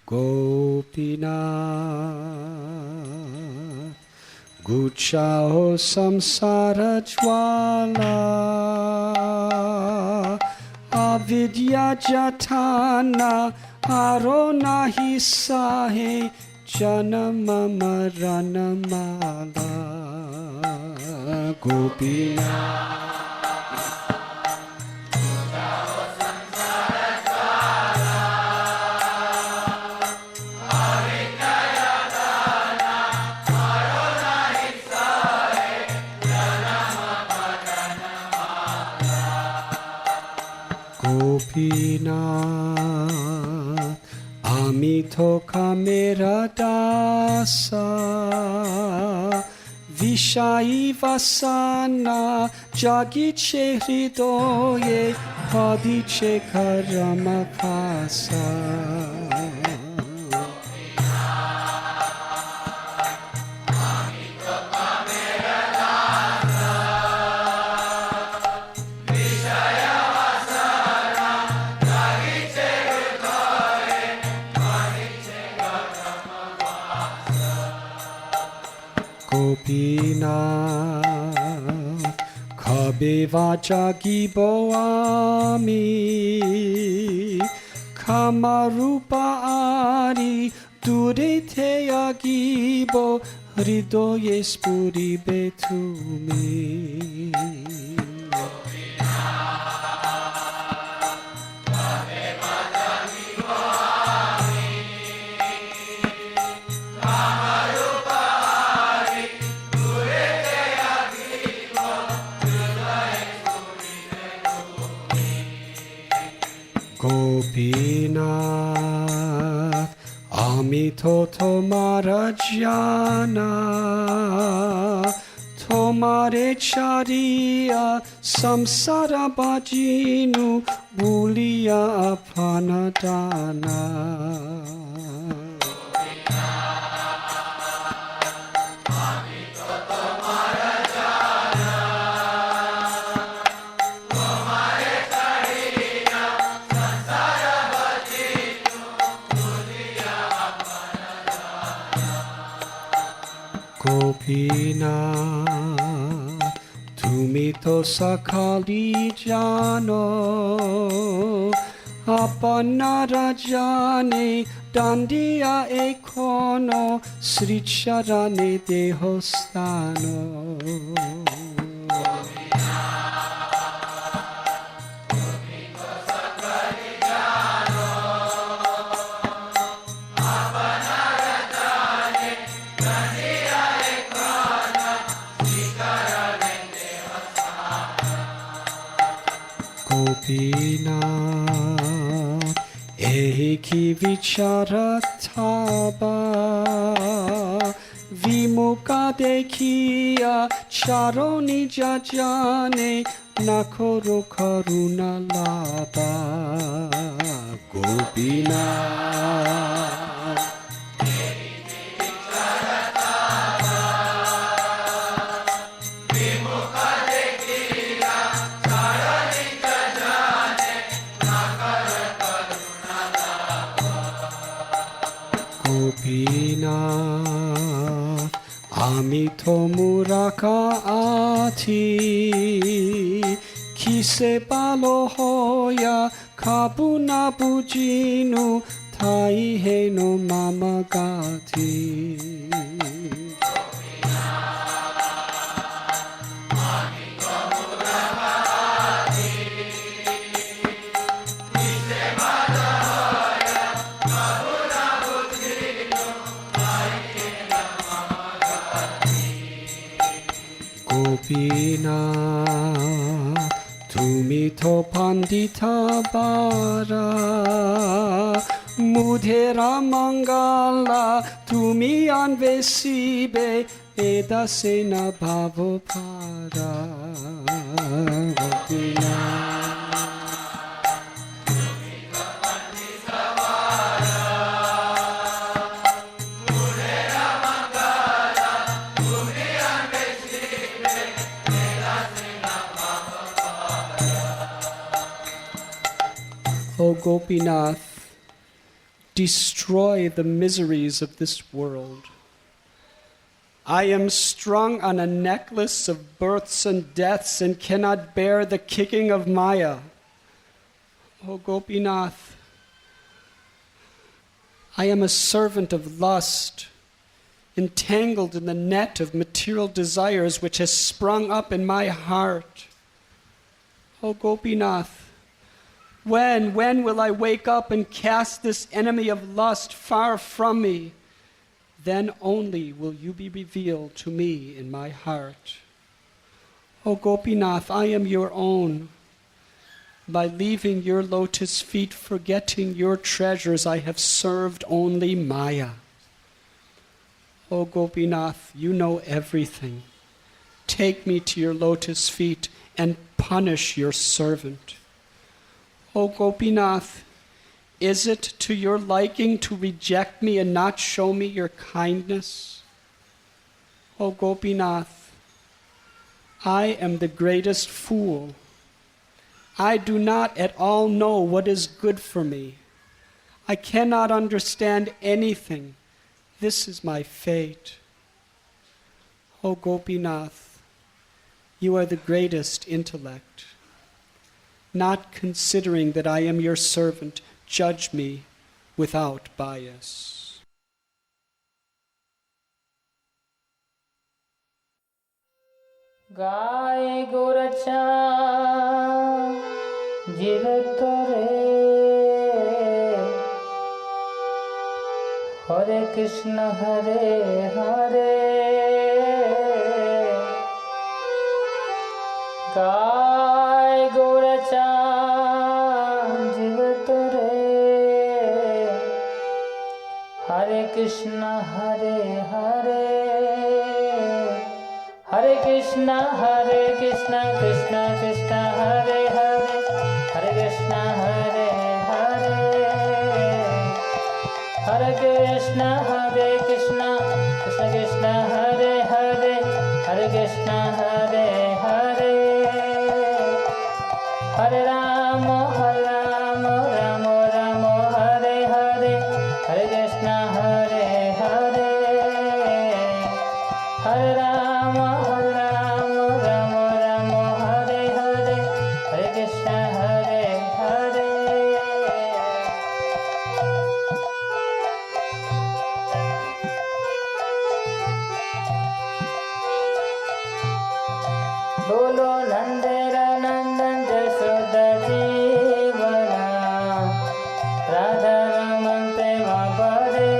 Gopinath. Guchao samsara jwala, avidya jatana, arona hisahe, janama maranamala. Gopinath. Gopinath, amito kamera dasa, vishai vasana, jagiche hridoye, padiche karamapasa. Gopinath, kabe vacha gibo ami, kamarupa ari, dure te agibo, hridoye spuri betumi. Gopinath, amito tomara jana, tomare chariya, samsara bhajinu, buliya apanadana. Gopinath, tumi to sakali jano, apanara jane, dandiya ekono, sri charane dehostano. Gopinath, eki vichara taba, vimukha dekhiya, charoni jajane, nakoro karuna laba. Gopinath. Gopinath, amito muraka ati, kise balo hoya, kabuna bujinu, taihe no mamagati. Gopinath, tumi to pandita bara, mudhera mangala, tumi anvesibe, edasena bhavo para. Gopinath. O Gopinath, destroy the miseries of this world. I am strung on a necklace of births and deaths and cannot bear the kicking of Maya. O Gopinath, I am a servant of lust, entangled in the net of material desires which has sprung up in my heart. O Gopinath, when will I wake up and cast this enemy of lust far from me? Then only will you be revealed to me in my heart. O Gopinath, I am your own. By leaving your lotus feet, forgetting your treasures, I have served only Maya. O Gopinath, you know everything. Take me to your lotus feet and punish your servant. O Gopinath, is it to your liking to reject me and not show me your kindness? O Gopinath, I am the greatest fool. I do not at all know what is good for me. I cannot understand anything. This is my fate. O Gopinath, you are the greatest intellect. Not considering that I am your servant, judge me without bias. Gaye Gaurchand Jivera Hare Krishna Hare Hare Gaye Gaurchand Jivera Hare Krishna Hare Hare Hare Krishna Krishna Krishna Hare Hare Hare Krishna Hare Krishna Krishna Krishna Hare Hare Hare Krishna Hare Hare Rama Rama Rama Hare Hare Hare Krishna Hare Hare Rama Rama Hare Hare Hare Krishna Hare Bolo Nandera Nandan Jasoda Jivera Radhanath Prema Pare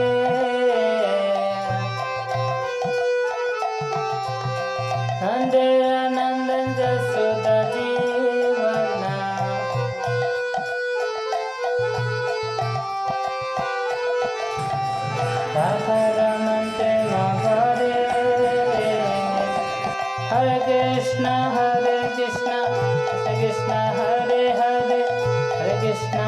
Nandera Nandan Jasoda Jivera Radhanath Prema Pare Hare Krishna Krishna Krishna Hare Hare Hare Krishna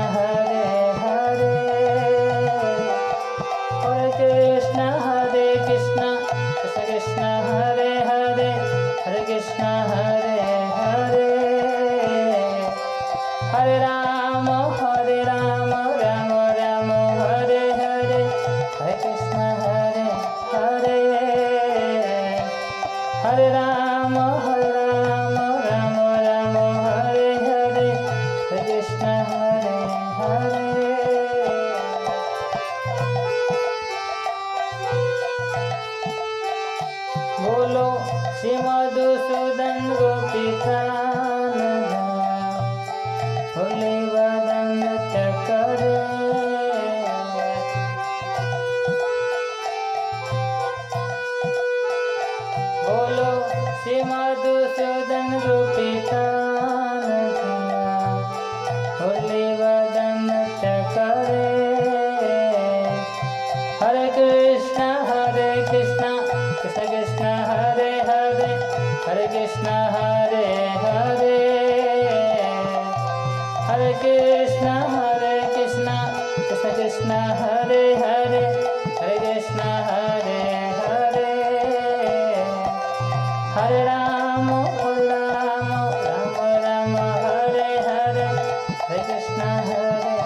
Hare Krishna Krishna Krishna Hare Hare Hare Krishna Hare Hare Rama Rama Hare Hare Hare Krishna Hare Rama Rama Hare Hare Hare Krishna Hare Bolo Srimad Sudan Gopinatha Holy Radhanath Kare Bolo Srimad Sudan Gopinatha Holy Radhanath Kare Hare Krishna Krishna Krishna Hare Hare Hare Krishna Hare Hare Krishna Krishna Hare Hare Hare Krishna Hare Hare Rama Rama Hare Hare Hare Krishna Hare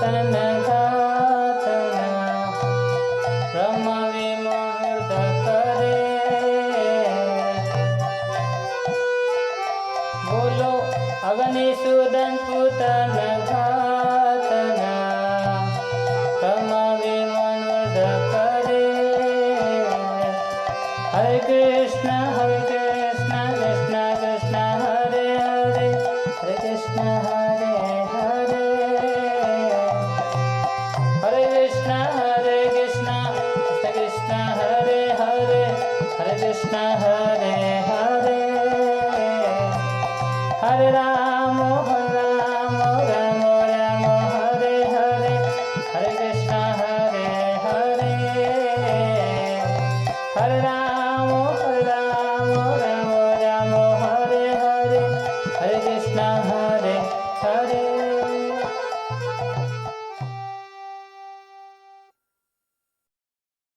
ઘાતના રમાવી મૂર્ધ કરે બોલો અગ્નિસૂદન પૂતન ઘાતના રમાવી મૂર્ધ કરે હરે કૃષ્ણ કૃષ્ણ કૃષ્ણ હરે હરે હરે કૃષ્ણ હરે હરે હરે કૃષ્ણ કૃષ્ણ હરે હરે હરે કૃષ્ણ હરે હરે હરે રામ રામ રામ હરે હરે હરે કૃષ્ણ હરે હરે હરે રામ